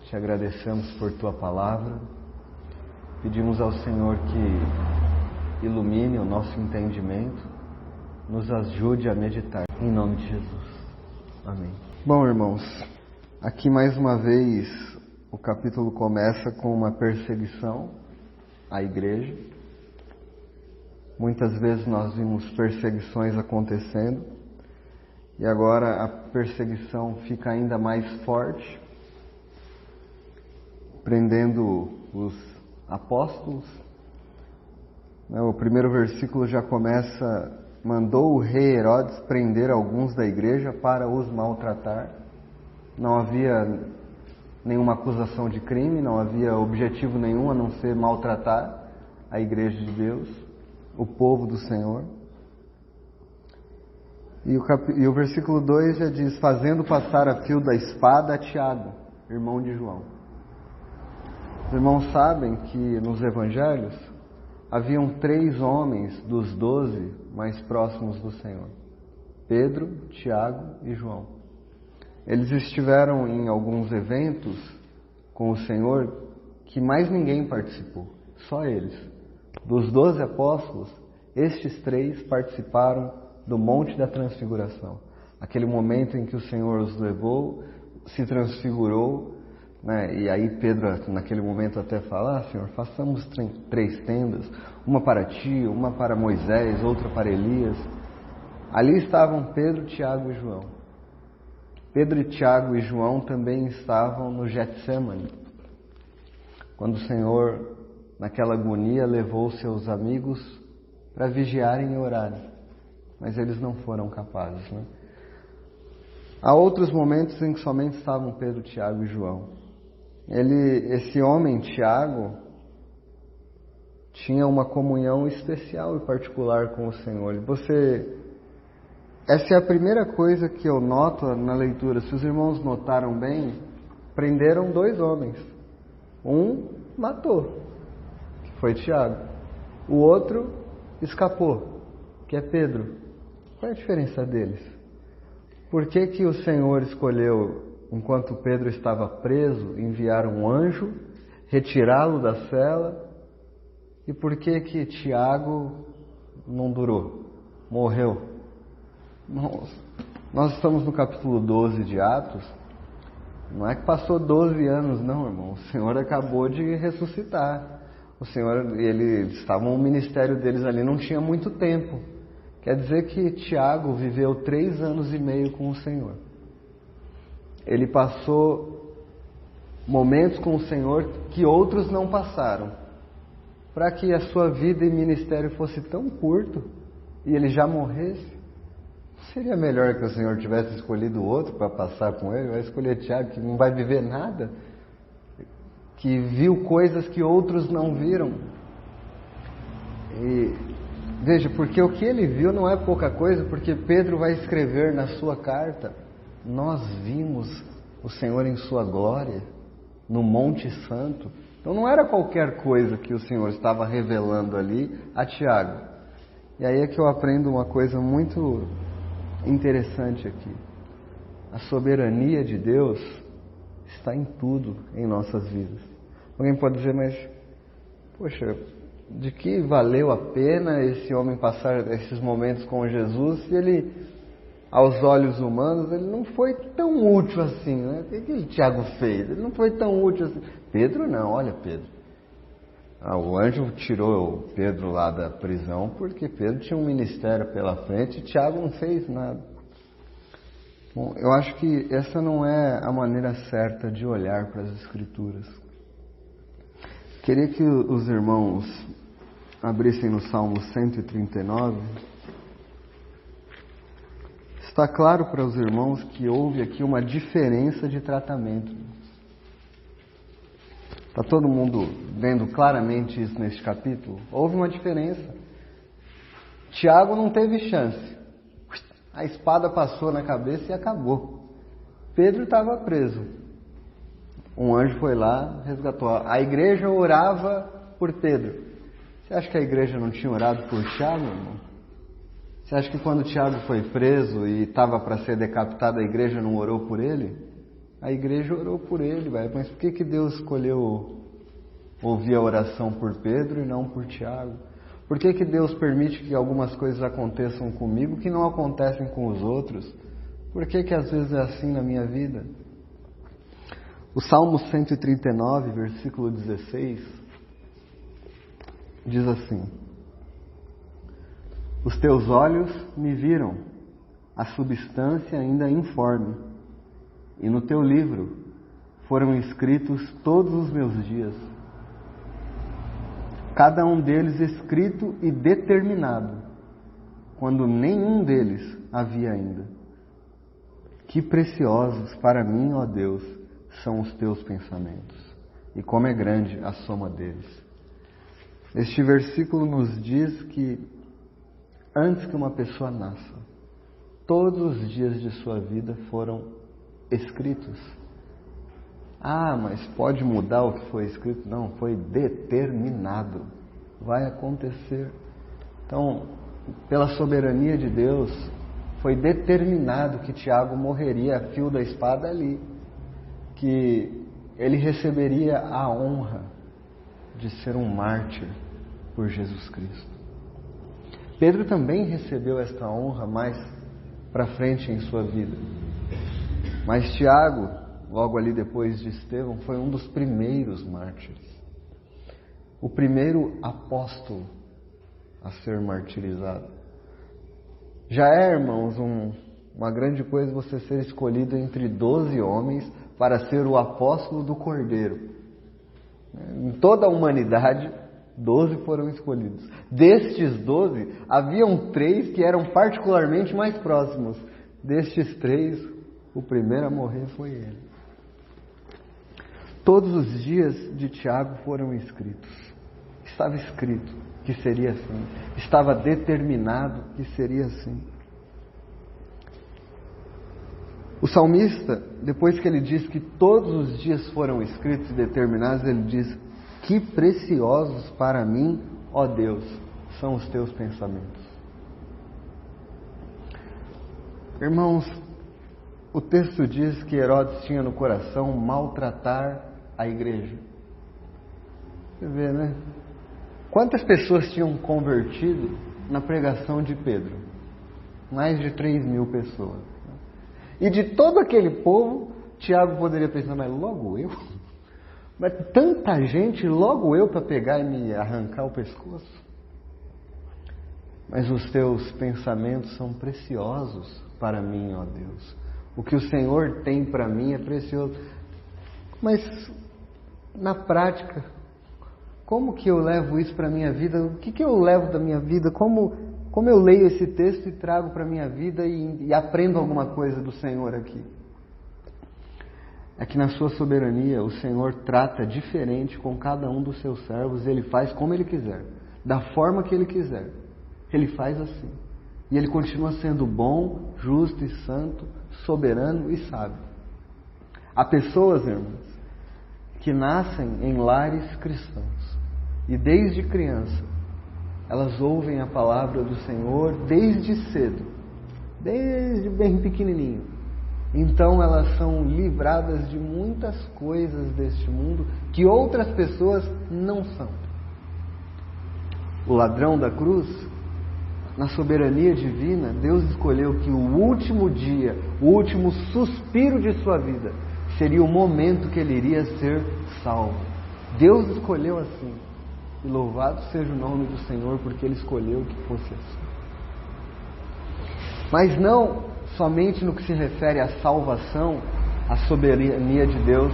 te agradecemos por Tua palavra. Pedimos ao Senhor que ilumine o nosso entendimento, nos ajude a meditar. Em nome de Jesus. Amém. Bom, irmãos, aqui mais uma vez o capítulo começa com uma perseguição à igreja. Muitas vezes nós vimos perseguições acontecendo e agora a perseguição fica ainda mais forte, prendendo os apóstolos. O primeiro versículo já começa: mandou o rei Herodes prender alguns da igreja para os maltratar. Não havia nenhuma acusação de crime, não havia objetivo nenhum a não ser maltratar a igreja de Deus, o povo do Senhor. E o versículo 2 já diz: fazendo passar a fio da espada a Tiago, irmão de João. Os irmãos sabem que nos evangelhos haviam 3 homens dos 12 mais próximos do Senhor: Pedro, Tiago e João. Eles estiveram em alguns eventos com o Senhor que mais ninguém participou, só eles. Dos 12 apóstolos, estes 3 participaram do Monte da Transfiguração, aquele momento em que o Senhor os levou, se transfigurou, e aí Pedro naquele momento até fala: Senhor, façamos 3 tendas, uma para ti, uma para Moisés, outra para Elias. Ali estavam Pedro, Tiago e João. Pedro, Tiago e João também estavam no Getsemane, quando o Senhor, naquela agonia, levou seus amigos para vigiarem e orarem, mas eles não foram capazes. Há outros momentos em que somente estavam Pedro, Tiago e João. Esse homem, Tiago, tinha uma comunhão especial e particular com o Senhor. Essa é a primeira coisa que eu noto na leitura. Se os irmãos notaram bem, prenderam 2 homens. Um matou, que foi Tiago. O outro escapou, que é Pedro. Qual é a diferença deles? Por que o Senhor escolheu, enquanto Pedro estava preso, enviar um anjo, retirá-lo da cela? E por que Tiago não durou? Morreu? Nós estamos no capítulo 12 de Atos. Não é que passou 12 anos, não, irmão. O Senhor acabou de ressuscitar. Eles estavam, o ministério deles ali não tinha muito tempo. Quer dizer que Tiago viveu 3 anos e meio com o Senhor. Ele passou momentos com o Senhor que outros não passaram. Para que a sua vida e ministério fosse tão curto e ele já morresse, seria melhor que o Senhor tivesse escolhido outro para passar com ele? Vai escolher Tiago, que não vai viver nada, que viu coisas que outros não viram. E veja, porque o que ele viu não é pouca coisa, porque Pedro vai escrever na sua carta: nós vimos o Senhor em sua glória, no Monte Santo. Então não era qualquer coisa que o Senhor estava revelando ali a Tiago. E aí é que eu aprendo uma coisa muito interessante aqui. A soberania de Deus está em tudo em nossas vidas. Alguém pode dizer: mas, poxa, de que valeu a pena esse homem passar esses momentos com Jesus se ele, aos olhos humanos, ele não foi tão útil assim, O que Tiago fez? Ele não foi tão útil assim. Pedro não, olha Pedro. O anjo tirou Pedro lá da prisão porque Pedro tinha um ministério pela frente e Tiago não fez nada. Bom, eu acho que essa não é a maneira certa de olhar para as Escrituras. Queria que os irmãos abrissem no Salmo 139. Está claro para os irmãos que houve aqui uma diferença de tratamento. Está todo mundo vendo claramente isso neste capítulo? Houve uma diferença. Tiago não teve chance. A espada passou na cabeça e acabou. Pedro estava preso. Um anjo foi lá, resgatou. A igreja orava por Pedro. Você acha que a igreja não tinha orado por Tiago, irmão? Você acha que quando Tiago foi preso e estava para ser decapitado, a igreja não orou por ele? A igreja orou por ele, mas por que Deus escolheu ouvir a oração por Pedro e não por Tiago? Por que Deus permite que algumas coisas aconteçam comigo que não acontecem com os outros? Por que às vezes é assim na minha vida? O Salmo 139, versículo 16, diz assim: Os teus olhos me viram, a substância ainda informe, e no teu livro foram escritos todos os meus dias, cada um deles escrito e determinado, quando nenhum deles havia ainda. Que preciosos para mim, ó Deus, são os teus pensamentos, e como é grande a soma deles. Este versículo nos diz que antes que uma pessoa nasça, todos os dias de sua vida foram escritos. Ah, mas pode mudar o que foi escrito? Não, foi determinado. Vai acontecer. Então, pela soberania de Deus, foi determinado que Tiago morreria a fio da espada ali, que ele receberia a honra de ser um mártir por Jesus Cristo. Pedro também recebeu esta honra mais para frente em sua vida. Mas Tiago, logo ali depois de Estevão, foi um dos primeiros mártires. O primeiro apóstolo a ser martirizado. Já é, irmãos, uma grande coisa você ser escolhido entre 12 homens para ser o apóstolo do Cordeiro. Em toda a humanidade, 12 foram escolhidos. Destes 12, haviam 3 que eram particularmente mais próximos. Destes 3, o primeiro a morrer foi ele. Todos os dias de Tiago foram escritos. Estava escrito que seria assim. Estava determinado que seria assim. O salmista, depois que ele diz que todos os dias foram escritos e determinados, ele diz: que preciosos para mim, ó Deus, são os teus pensamentos. Irmãos, o texto diz que Herodes tinha no coração maltratar a igreja. Você vê, né? Quantas pessoas tinham convertido na pregação de Pedro? Mais de 3.000 pessoas. E de todo aquele povo, Tiago poderia pensar, mas logo eu? Mas tanta gente, logo eu para pegar e me arrancar o pescoço? Mas os teus pensamentos são preciosos para mim, ó Deus. O que o Senhor tem para mim é precioso. Mas, na prática, como que eu levo isso para a minha vida? O que eu levo da minha vida? Como eu leio esse texto e trago para a minha vida e aprendo alguma coisa do Senhor aqui? É que na sua soberania o Senhor trata diferente com cada um dos seus servos. Ele faz como Ele quiser, da forma que Ele quiser. Ele faz assim. E Ele continua sendo bom, justo e santo, soberano e sábio. Há pessoas, irmãos, que nascem em lares cristãos e desde criança elas ouvem a palavra do Senhor desde cedo, desde bem pequenininho. Então elas são livradas de muitas coisas deste mundo que outras pessoas não são. O ladrão da cruz, na soberania divina, Deus escolheu que o último dia, o último suspiro de sua vida, seria o momento que ele iria ser salvo. Deus escolheu assim. E louvado seja o nome do Senhor, porque Ele escolheu que fosse assim. Mas não somente no que se refere à salvação, a soberania de Deus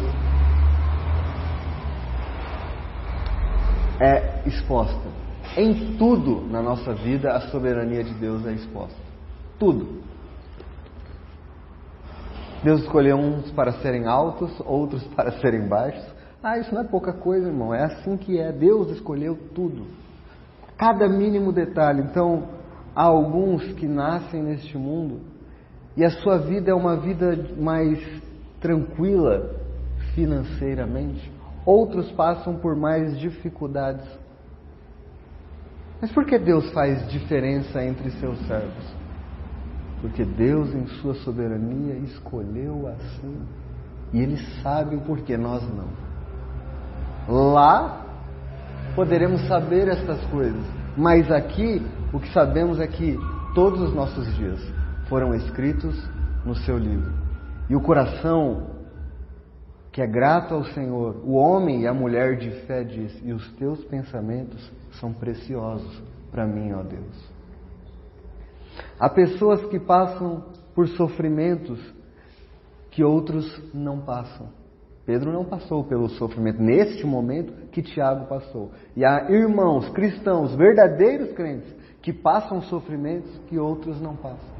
é exposta. Em tudo na nossa vida, a soberania de Deus é exposta. Tudo. Deus escolheu uns para serem altos, outros para serem baixos. Ah, isso não é pouca coisa, irmão. É assim que é. Deus escolheu tudo. Cada mínimo detalhe. Então, há alguns que nascem neste mundo e a sua vida é uma vida mais tranquila financeiramente. Outros passam por mais dificuldades. Mas por que Deus faz diferença entre seus servos? Porque Deus, em sua soberania, escolheu assim. E Ele sabe o porquê, nós não. Lá poderemos saber estas coisas, mas aqui o que sabemos é que todos os nossos dias foram escritos no seu livro. E o coração que é grato ao Senhor, o homem e a mulher de fé diz: e os teus pensamentos são preciosos para mim, ó Deus. Há pessoas que passam por sofrimentos que outros não passam. Pedro não passou pelo sofrimento neste momento que Tiago passou. E há irmãos cristãos, verdadeiros crentes, que passam sofrimentos que outros não passam.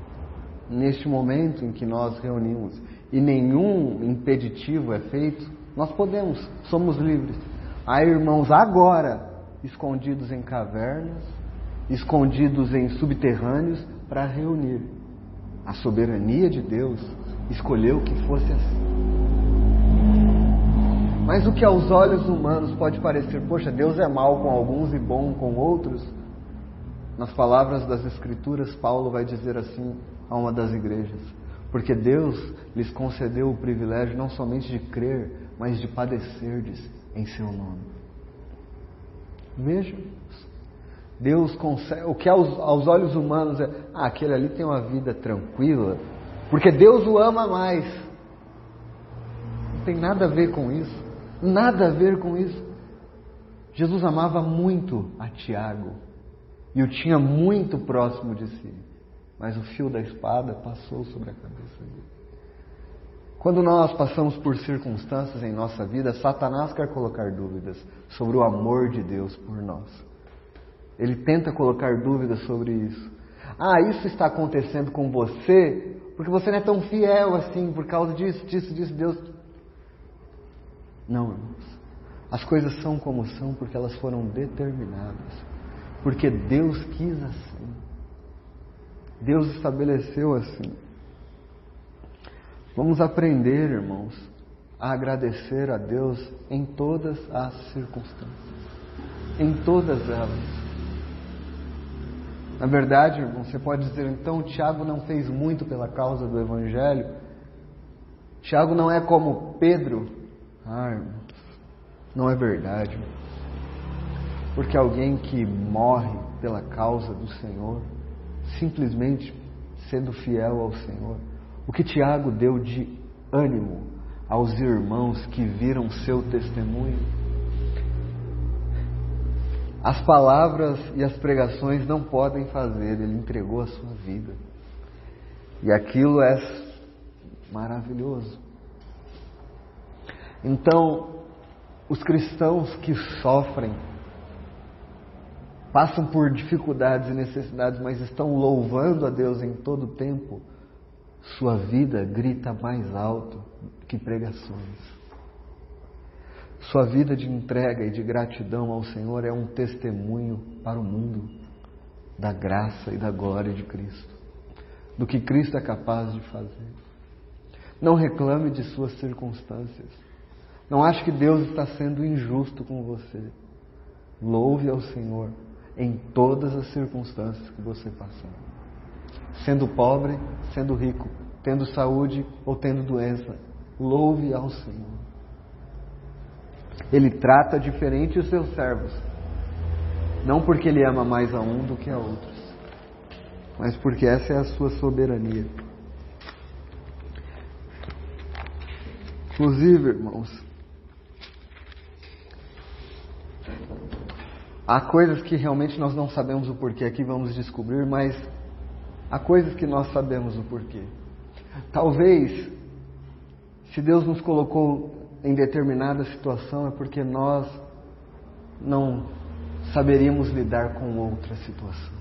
Neste momento em que nós reunimos e nenhum impeditivo é feito, nós podemos, somos livres. Há irmãos agora escondidos em cavernas, escondidos em subterrâneos para reunir. A soberania de Deus escolheu que fosse assim. Mas o que aos olhos humanos pode parecer, poxa, Deus é mau com alguns e bom com outros, nas palavras das Escrituras, Paulo vai dizer assim a uma das igrejas: porque Deus lhes concedeu o privilégio não somente de crer, mas de padecer-lhes em seu nome. Veja, Deus concede, o que aos olhos humanos é, aquele ali tem uma vida tranquila, porque Deus o ama mais. Não tem nada a ver com isso, nada a ver com isso. Jesus amava muito a Tiago e o tinha muito próximo de si, mas o fio da espada passou sobre a cabeça dele. Quando nós passamos por circunstâncias em nossa vida, Satanás quer colocar dúvidas sobre o amor de Deus por nós. Ele tenta colocar dúvidas sobre isso. Isso está acontecendo com você porque você não é tão fiel assim, por causa disso, Deus... Não, irmãos. As coisas são como são porque elas foram determinadas. Porque Deus quis assim. Deus estabeleceu assim. Vamos aprender, irmãos, a agradecer a Deus em todas as circunstâncias. Em todas elas. Na verdade, irmão, você pode dizer, então Tiago não fez muito pela causa do Evangelho. Tiago não é como Pedro. Irmãos, não é verdade. Porque alguém que morre pela causa do Senhor, simplesmente sendo fiel ao Senhor, o que Tiago deu de ânimo aos irmãos que viram seu testemunho, as palavras e as pregações não podem fazer. Ele entregou a sua vida. E aquilo é maravilhoso. Então, os cristãos que sofrem, passam por dificuldades e necessidades, mas estão louvando a Deus em todo o tempo, sua vida grita mais alto que pregações. Sua vida de entrega e de gratidão ao Senhor é um testemunho para o mundo da graça e da glória de Cristo, do que Cristo é capaz de fazer. Não reclame de suas circunstâncias. Não ache que Deus está sendo injusto com você. Louve ao Senhor em todas as circunstâncias que você passar. Sendo pobre, sendo rico, tendo saúde ou tendo doença, louve ao Senhor. Ele trata diferente os seus servos, não porque Ele ama mais a um do que a outros, mas porque essa é a sua soberania. Inclusive, irmãos, há coisas que realmente nós não sabemos o porquê, aqui vamos descobrir, mas há coisas que nós sabemos o porquê. Talvez, se Deus nos colocou em determinada situação, é porque nós não saberíamos lidar com outra situação.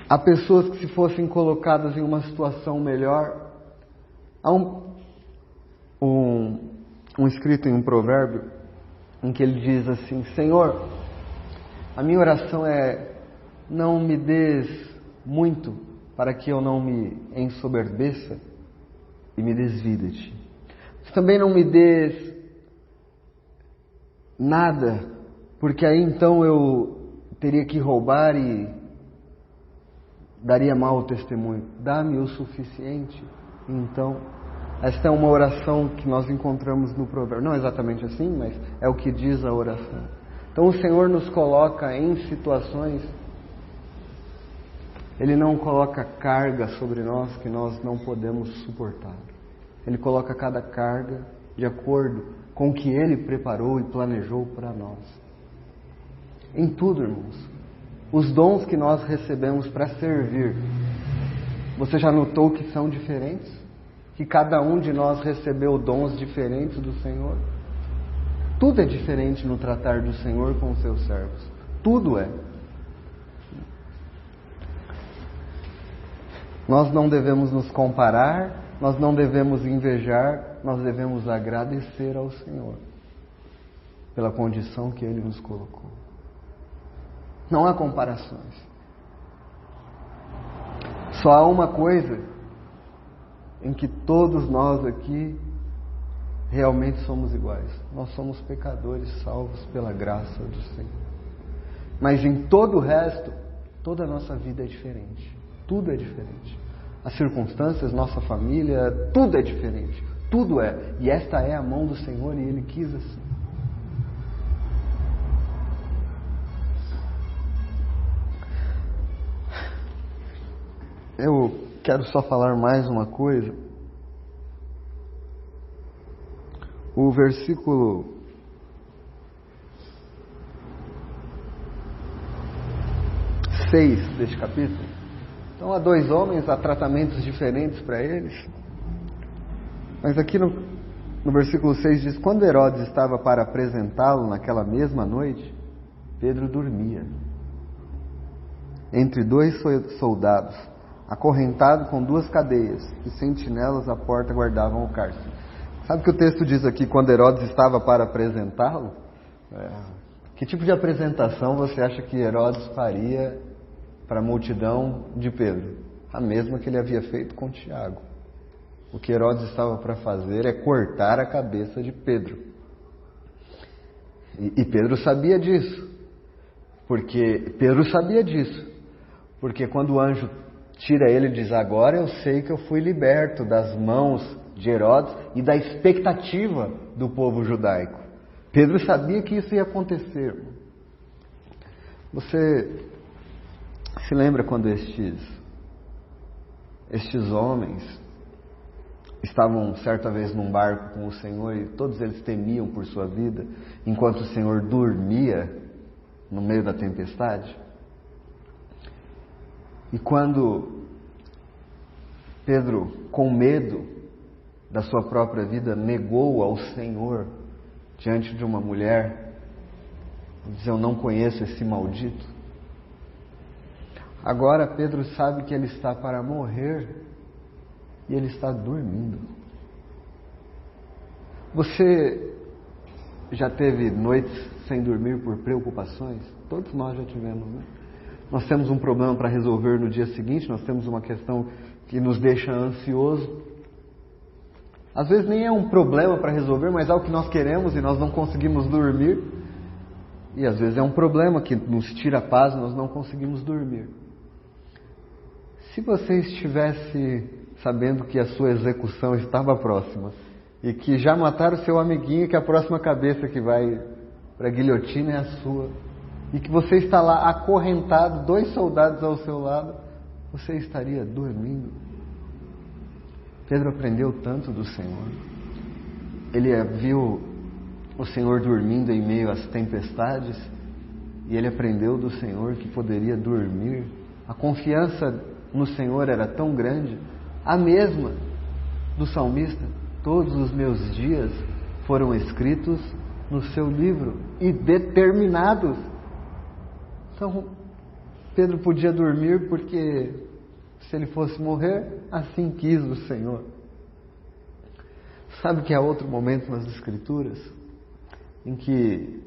Há pessoas que, se fossem colocadas em uma situação melhor, há um escrito em um provérbio em que ele diz assim: Senhor, a minha oração é: não me des muito para que eu não me ensoberbeça e me desvie de ti. Mas também não me des nada, porque aí então eu teria que roubar e daria mau testemunho. Dá-me o suficiente Então, esta é uma oração que nós encontramos no provérbio. Não exatamente assim, mas é o que diz a oração. Então o Senhor nos coloca em situações, Ele não coloca carga sobre nós que nós não podemos suportar. Ele coloca cada carga de acordo com o que Ele preparou e planejou para nós. Em tudo, irmãos. Os dons que nós recebemos para servir, você já notou que são diferentes? Que cada um de nós recebeu dons diferentes do Senhor? Tudo é diferente no tratar do Senhor com os seus servos. Tudo é. Nós não devemos nos comparar, nós não devemos invejar, nós devemos agradecer ao Senhor pela condição que Ele nos colocou. Não há comparações. Só há uma coisa em que todos nós aqui realmente somos iguais. Nós somos pecadores salvos pela graça do Senhor. Mas em todo o resto, toda a nossa vida é diferente. Tudo é diferente. As circunstâncias, nossa família, tudo é diferente. Tudo é. E esta é a mão do Senhor e Ele quis assim. Eu quero só falar mais uma coisa. O versículo 6 deste capítulo. Então há dois homens, há tratamentos diferentes para eles. Mas aqui no versículo 6 diz: quando Herodes estava para apresentá-lo naquela mesma noite, Pedro dormia entre dois soldados, acorrentado com duas cadeias, e sentinelas à porta guardavam o cárcere. Sabe o que o texto diz aqui, quando Herodes estava para apresentá-lo? Que tipo de apresentação você acha que Herodes faria para a multidão de Pedro? A mesma que ele havia feito com Tiago. O que Herodes estava para fazer é cortar a cabeça de Pedro. E Pedro sabia disso. Porque quando o anjo tira ele e diz: agora eu sei que eu fui liberto das mãos de Herodes e da expectativa do povo judaico. Pedro sabia que isso ia acontecer. Você se lembra quando estes homens estavam certa vez num barco com o Senhor e todos eles temiam por sua vida, enquanto o Senhor dormia no meio da tempestade? E quando Pedro, com medo da sua própria vida, negou ao Senhor diante de uma mulher, diz: eu não conheço esse maldito. Agora Pedro sabe que ele está para morrer e ele está dormindo. Você já teve noites sem dormir por preocupações? Todos nós já tivemos, né? Nós temos um problema para resolver no dia seguinte, nós temos uma questão que nos deixa ansioso. Às vezes nem é um problema para resolver, mas é o que nós queremos e nós não conseguimos dormir. E às vezes é um problema que nos tira a paz e nós não conseguimos dormir. Se você estivesse sabendo que a sua execução estava próxima e que já mataram o seu amiguinho, que a próxima cabeça que vai para a guilhotina é a sua, e que você está lá acorrentado, dois soldados ao seu lado, você estaria dormindo? Pedro aprendeu tanto do Senhor. Ele viu o Senhor dormindo em meio às tempestades e ele aprendeu do Senhor que poderia dormir. A confiança no Senhor era tão grande, a mesma do salmista: todos os meus dias foram escritos no seu livro e determinados. Então, Pedro podia dormir porque, se ele fosse morrer, assim quis o Senhor. Sabe que há outro momento nas Escrituras em que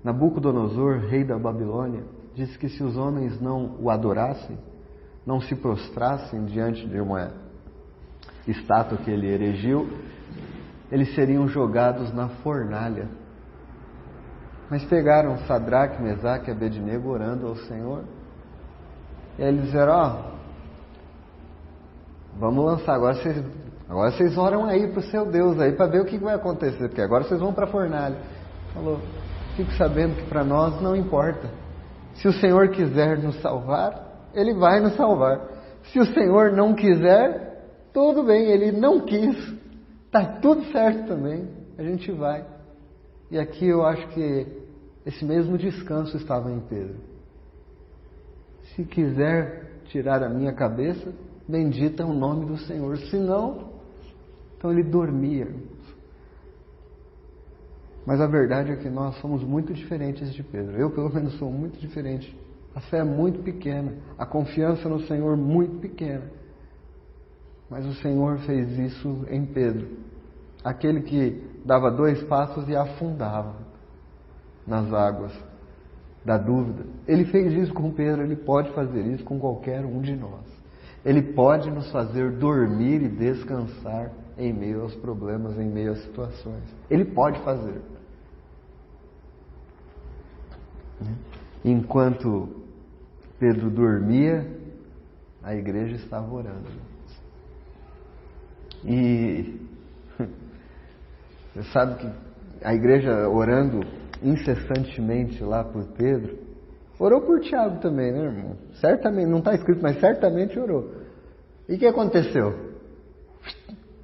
Nabucodonosor, rei da Babilônia, disse que se os homens não o adorassem, não se prostrassem diante de uma estátua que ele erigiu, eles seriam jogados na fornalha. Mas pegaram Sadraque, Mesaque e Abednego orando ao Senhor. E aí eles disseram: vamos lançar, agora vocês oram aí para o seu Deus aí, para ver o que vai acontecer, porque agora vocês vão para a fornalha. Falou, fico sabendo que para nós não importa. Se o Senhor quiser nos salvar, Ele vai nos salvar. Se o Senhor não quiser, tudo bem, Ele não quis, está tudo certo também, a gente vai. E aqui eu acho que esse mesmo descanso estava em Pedro. Se quiser tirar a minha cabeça, bendito é o nome do Senhor. Se não, então ele dormia. Mas a verdade é que nós somos muito diferentes de Pedro. Eu, pelo menos, sou muito diferente. A fé é muito pequena, a confiança no Senhor muito pequena. Mas o Senhor fez isso em Pedro. Aquele que dava 2 passos e afundava nas águas da dúvida. Ele fez isso com Pedro, ele pode fazer isso com qualquer um de nós. Ele pode nos fazer dormir e descansar em meio aos problemas, em meio às situações. Ele pode fazer. Enquanto Pedro dormia, a igreja estava orando. E você sabe que a igreja orando incessantemente lá por Pedro, orou por Tiago também, né, irmão? Certamente, não está escrito, mas certamente orou. E o que aconteceu?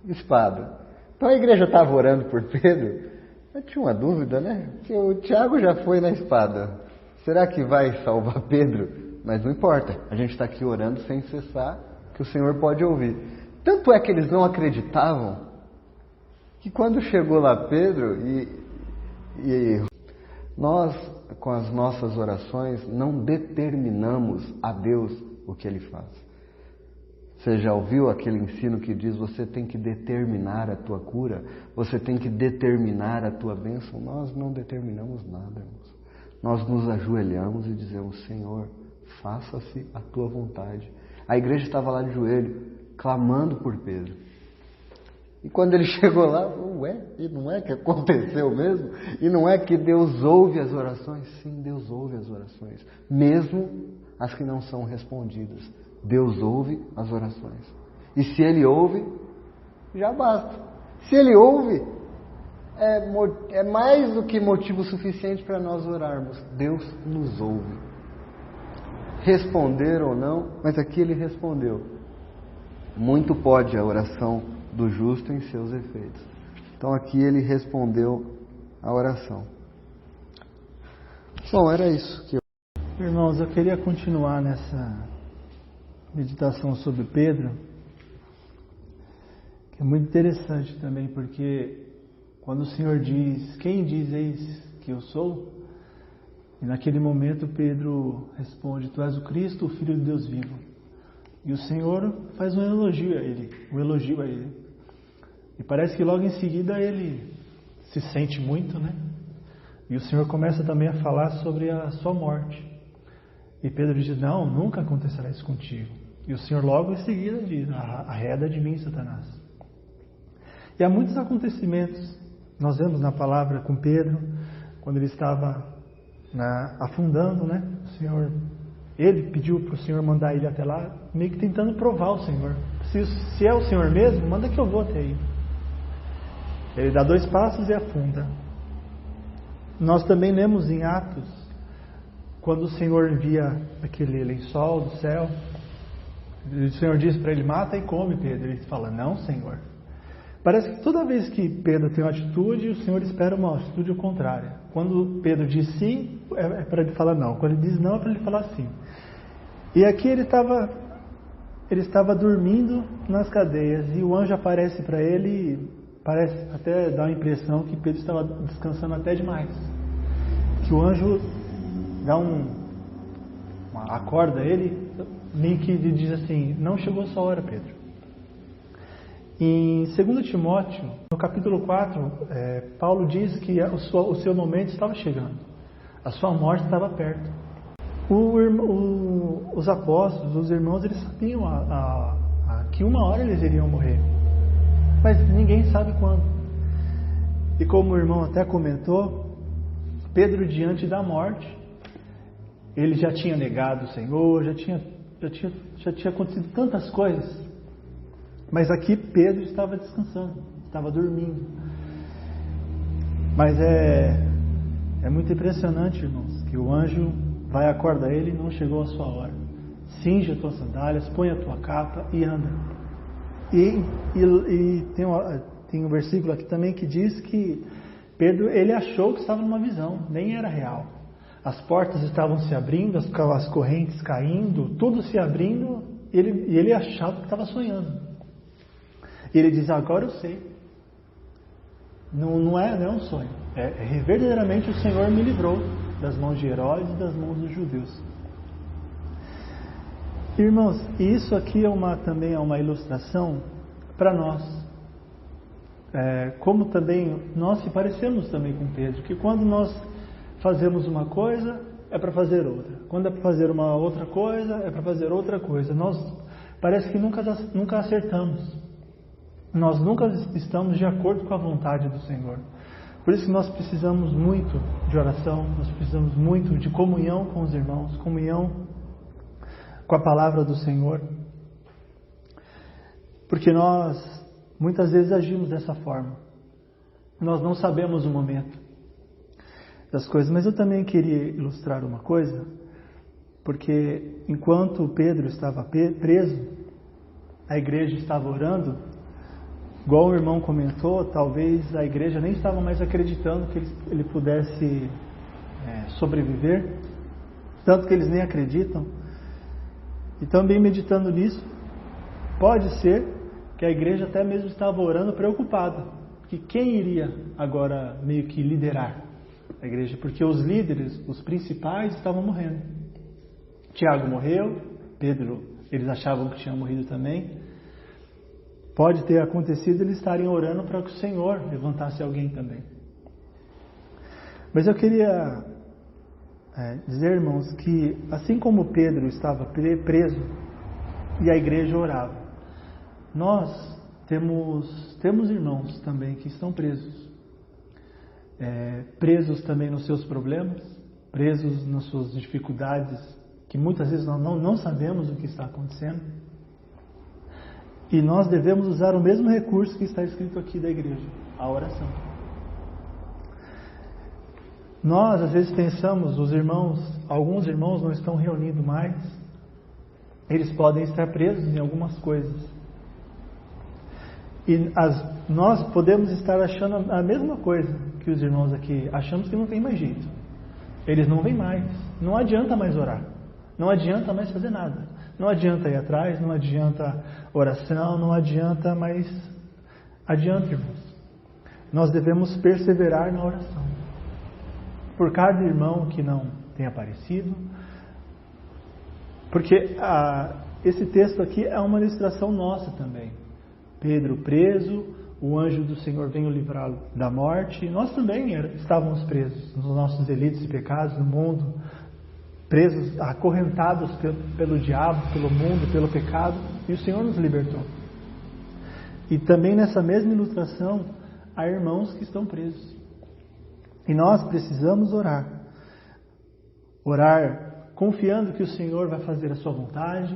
Espada. Então a igreja estava orando por Pedro. Eu tinha uma dúvida, né? Que o Tiago já foi na espada. Será que vai salvar Pedro? Mas não importa. A gente está aqui orando sem cessar, que o Senhor pode ouvir. Tanto é que eles não acreditavam, que quando chegou lá Pedro, e nós, com as nossas orações, não determinamos a Deus o que Ele faz. Você já ouviu aquele ensino que diz, você tem que determinar a tua cura, você tem que determinar a tua bênção? Nós não determinamos nada, irmãos. Nós nos ajoelhamos e dizemos, Senhor, faça-se a tua vontade. A igreja estava lá de joelho, clamando por Pedro. E quando ele chegou lá, e não é que aconteceu mesmo? E não é que Deus ouve as orações? Sim, Deus ouve as orações, mesmo as que não são respondidas. Deus ouve as orações. E se Ele ouve, já basta. Se Ele ouve, é mais do que motivo suficiente para nós orarmos. Deus nos ouve. Responder ou não, mas aqui Ele respondeu. Muito pode a oração do justo em seus efeitos. Então aqui Ele respondeu a oração. Bom, era isso que Irmãos, eu queria continuar nessa meditação sobre Pedro, que é muito interessante também, porque quando o Senhor diz, quem dizeis que eu sou? E naquele momento Pedro responde, tu és o Cristo, o Filho de Deus vivo. E o Senhor faz um elogio a ele. E parece que logo em seguida ele se sente muito, né? E o Senhor começa também a falar sobre a sua morte. E Pedro diz, não, nunca acontecerá isso contigo. E o Senhor logo em seguida diz, arreda de mim, Satanás. E há muitos acontecimentos. Nós vemos na palavra com Pedro, quando ele estava afundando, né? O Senhor, ele pediu para o Senhor mandar ele até lá, meio que tentando provar o Senhor. Se é o Senhor mesmo, manda que eu vou até aí. Ele dá 2 passos e afunda. Nós também lemos em Atos, quando o Senhor envia aquele lençol do céu, o Senhor diz para ele, mata e come, Pedro. Ele fala, não, Senhor. Parece que toda vez que Pedro tem uma atitude, o Senhor espera uma atitude contrária. Quando Pedro diz sim, é para ele falar não. Quando ele diz não, é para ele falar sim. E aqui ele estava dormindo nas cadeias, e o anjo aparece para ele, e parece até dar a impressão que Pedro estava descansando até demais. Que o anjo dá acorda ele, meio que lhe diz assim, não chegou a sua hora, Pedro. Em 2 Timóteo, no capítulo 4, Paulo diz que o seu momento estava chegando. A sua morte estava perto. Os apóstolos, os irmãos, eles sabiam que uma hora eles iriam morrer. Mas ninguém sabe quando. E como o irmão até comentou, Pedro, diante da morte, ele já tinha negado o Senhor, já tinha acontecido tantas coisas. Mas aqui Pedro estava descansando, estava dormindo. Mas é muito impressionante, irmãos, que o anjo vai acordar ele e não chegou a sua hora. Cinge as tuas sandálias, põe a tua capa e anda. E tem um versículo aqui também que diz que Pedro, ele achou que estava numa visão, nem era real. As portas estavam se abrindo, as correntes caindo, tudo se abrindo, e ele achava que estava sonhando. E ele diz, agora eu sei. Não é um sonho. Verdadeiramente o Senhor me livrou das mãos de Herodes e das mãos dos judeus. Irmãos, isso aqui também é uma ilustração para nós. Como também nós se parecemos também com Pedro, que quando nós fazemos uma coisa, é para fazer outra. Quando é para fazer uma outra coisa, é para fazer outra coisa. Nós parece que nunca acertamos. Nós nunca estamos de acordo com a vontade do Senhor. Por isso que nós precisamos muito de oração, nós precisamos muito de comunhão com os irmãos, comunhão com a palavra do Senhor. Porque nós muitas vezes agimos dessa forma. Nós não sabemos o momento das coisas. Mas eu também queria ilustrar uma coisa, porque enquanto Pedro estava preso, a igreja estava orando. Igual o irmão comentou, talvez a igreja nem estava mais acreditando que ele pudesse sobreviver, tanto que eles nem acreditam. E também meditando nisso, pode ser que a igreja até mesmo estava orando preocupada, porque quem iria agora meio que liderar a igreja? Porque os líderes, os principais, estavam morrendo. Tiago morreu, Pedro, eles achavam que tinha morrido também. Pode ter acontecido eles estarem orando para que o Senhor levantasse alguém também. Mas eu queria dizer, irmãos, que assim como Pedro estava preso e a igreja orava, nós temos irmãos também que estão presos. Presos também nos seus problemas, presos nas suas dificuldades, que muitas vezes nós não sabemos o que está acontecendo. E nós devemos usar o mesmo recurso que está escrito aqui da igreja, a oração. Nós às vezes pensamos, alguns irmãos não estão reunindo mais, eles podem estar presos em algumas coisas. E nós podemos estar achando a mesma coisa que os irmãos aqui, achamos que não tem mais jeito. Eles não vêm mais, não adianta mais orar, não adianta mais fazer nada. Não adianta ir atrás, não adianta oração, não adianta mais. Adianta, irmãos. Nós devemos perseverar na oração. Por cada irmão que não tem aparecido. Porque esse texto aqui é uma ilustração nossa também. Pedro preso, o anjo do Senhor veio livrá-lo da morte. Nós também estávamos presos nos nossos delitos e pecados no mundo. Presos, acorrentados pelo diabo, pelo mundo, pelo pecado, e o Senhor nos libertou. E também nessa mesma ilustração, há irmãos que estão presos. E nós precisamos orar. Orar confiando que o Senhor vai fazer a sua vontade.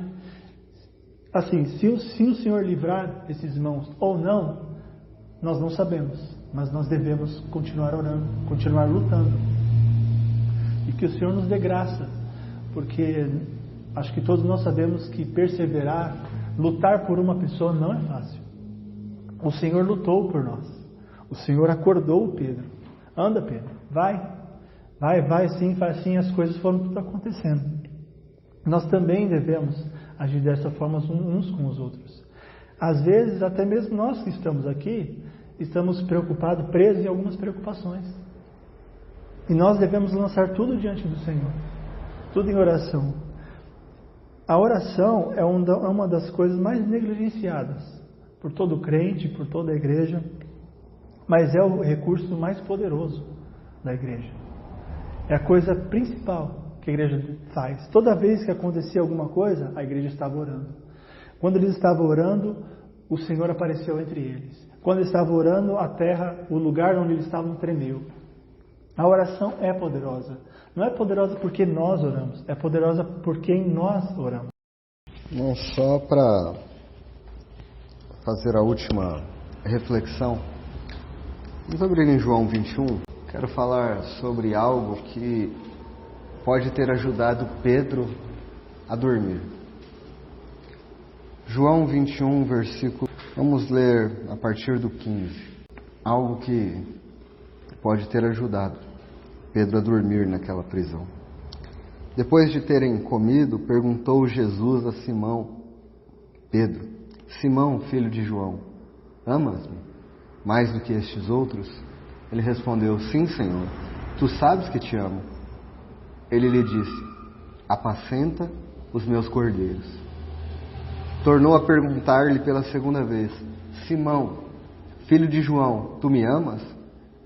Assim, se o Senhor livrar esses irmãos ou não, nós não sabemos, mas nós devemos continuar orando, continuar lutando. E que o Senhor nos dê graça. Porque acho que todos nós sabemos que perseverar, lutar por uma pessoa não é fácil. O Senhor lutou por nós. O Senhor acordou Pedro. Anda, Pedro, vai sim, faz assim, as coisas foram tudo acontecendo. Nós também devemos agir dessa forma uns com os outros. Às vezes, até mesmo nós que estamos aqui, estamos preocupados, presos em algumas preocupações. E nós devemos lançar tudo diante do Senhor. Tudo em oração. A oração é uma das coisas mais negligenciadas por todo crente, por toda a igreja, mas é o recurso mais poderoso da igreja. É a coisa principal que a igreja faz. Toda vez que acontecia alguma coisa, a igreja estava orando. Quando eles estavam orando, o Senhor apareceu entre eles. Quando eles estavam orando, a terra, o lugar onde eles estavam, tremeu. A oração é poderosa. Não é poderosa porque nós oramos, é poderosa por quem nós oramos. Não só para fazer a última reflexão. Vamos abrir em João 21. Quero falar sobre algo que pode ter ajudado Pedro a dormir. João 21, versículo. Vamos ler a partir do 15. Algo que pode ter ajudado Pedro a dormir naquela prisão. Depois de terem comido, perguntou Jesus a Simão: Pedro, Simão, filho de João, amas-me mais do que estes outros? Ele respondeu: sim, Senhor, tu sabes que te amo. Ele lhe disse: apacenta os meus cordeiros. Tornou a perguntar-lhe pela segunda vez: Simão, filho de João, tu me amas?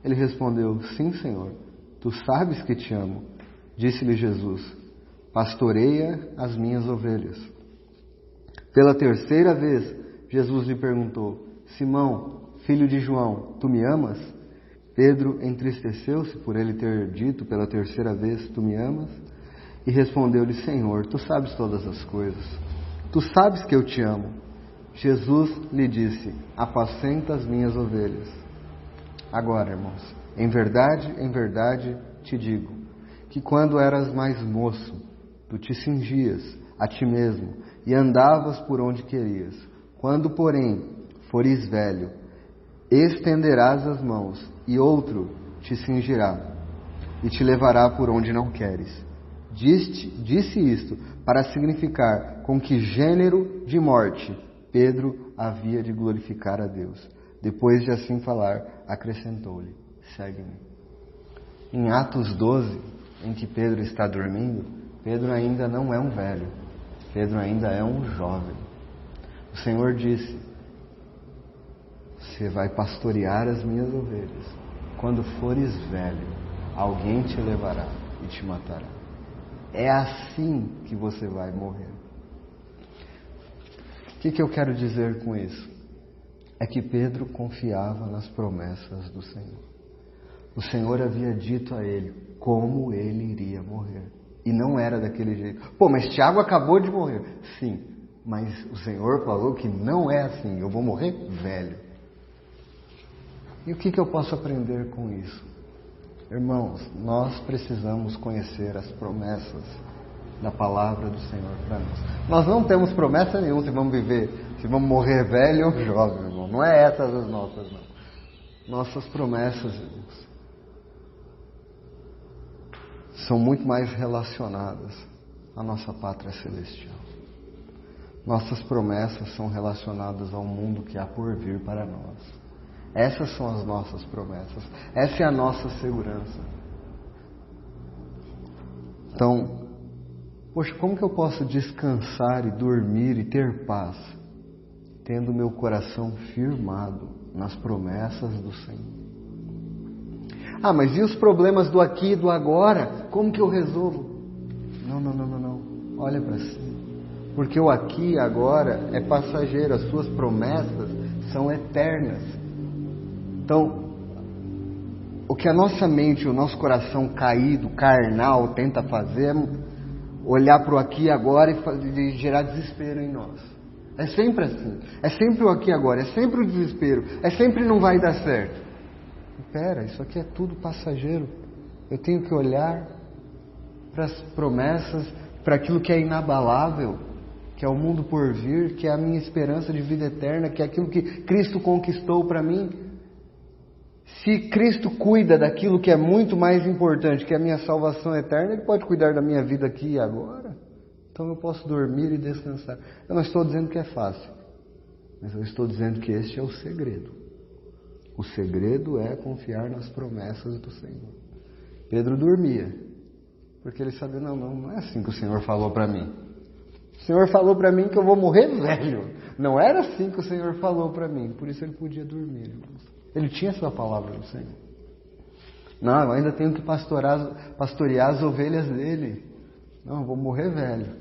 Ele respondeu: sim, Senhor, tu sabes que te amo. Disse-lhe Jesus: pastoreia as minhas ovelhas. Pela terceira vez, Jesus lhe perguntou: Simão, filho de João, tu me amas? Pedro entristeceu-se por ele ter dito pela terceira vez: tu me amas? E respondeu-lhe: Senhor, tu sabes todas as coisas. Tu sabes que eu te amo. Jesus lhe disse: apacenta as minhas ovelhas. Agora, irmãos, em verdade te digo, que quando eras mais moço, tu te cingias a ti mesmo e andavas por onde querias. Quando, porém, fores velho, estenderás as mãos e outro te cingirá e te levará por onde não queres. Disse isto para significar com que gênero de morte Pedro havia de glorificar a Deus. Depois de assim falar, acrescentou-lhe: segue-me. Em Atos 12, em que Pedro está dormindo, Pedro ainda não é um velho, Pedro ainda é um jovem. O Senhor disse: você vai pastorear as minhas ovelhas. Quando fores velho, alguém te levará e te matará. É assim que você vai morrer. O que eu quero dizer com isso? É que Pedro confiava nas promessas do Senhor. O Senhor havia dito a ele como ele iria morrer. E não era daquele jeito. Pô, mas Tiago acabou de morrer. Sim, mas o Senhor falou que não é assim. Eu vou morrer velho. E o que eu posso aprender com isso? Irmãos, nós precisamos conhecer as promessas da palavra do Senhor para nós. Nós não temos promessa nenhuma se vamos viver, se vamos morrer velho ou jovem, irmão. Não é essas as nossas, não. Nossas promessas, irmãos, são muito mais relacionadas à nossa pátria celestial. Nossas promessas são relacionadas ao mundo que há por vir para nós. Essas são as nossas promessas. Essa é a nossa segurança. Então, poxa, como que eu posso descansar e dormir e ter paz, tendo meu coração firmado nas promessas do Senhor? Ah, mas e os problemas do aqui e do agora? Como que eu resolvo? Não. Olha para si. Porque o aqui e agora é passageiro. As suas promessas são eternas. Então, o que a nossa mente, o nosso coração caído, carnal, tenta fazer é olhar para o aqui e agora e gerar desespero em nós. É sempre assim. É sempre o aqui e agora. É sempre o desespero. É sempre não vai dar certo. Espera, isso aqui é tudo passageiro. Eu tenho que olhar para as promessas, para aquilo que é inabalável, que é o mundo por vir, que é a minha esperança de vida eterna, que é aquilo que Cristo conquistou para mim. Se Cristo cuida daquilo que é muito mais importante, que é a minha salvação eterna, Ele pode cuidar da minha vida aqui e agora. Então eu posso dormir e descansar. Eu não estou dizendo que é fácil, mas eu estou dizendo que este é o segredo. O segredo é confiar nas promessas do Senhor. Pedro dormia, porque ele sabia, não é assim que o Senhor falou para mim. O Senhor falou para mim que eu vou morrer velho. Não era assim que o Senhor falou para mim, por isso ele podia dormir, irmãos. Ele tinha essa palavra do Senhor. Não, eu ainda tenho que pastorear as ovelhas dele. Não, eu vou morrer velho.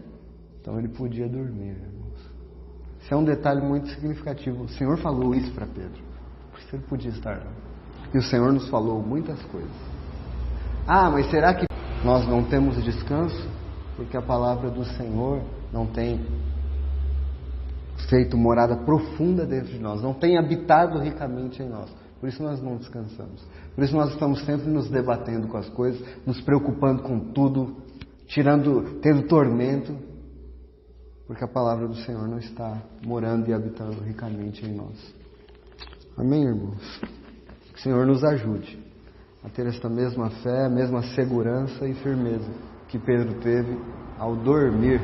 Então ele podia dormir, irmãos. Isso é um detalhe muito significativo. O Senhor falou isso para Pedro. Por isso ele podia estar lá. E o Senhor nos falou muitas coisas. Ah, mas será que nós não temos descanso? Porque a palavra do Senhor não tem feito morada profunda dentro de nós, não tem habitado ricamente em nós. Por isso nós não descansamos. Por isso nós estamos sempre nos debatendo com as coisas, nos preocupando com tudo, tendo tormento, porque a palavra do Senhor não está morando e habitando ricamente em nós. Amém, irmãos? Que o Senhor nos ajude a ter esta mesma fé, a mesma segurança e firmeza que Pedro teve ao dormir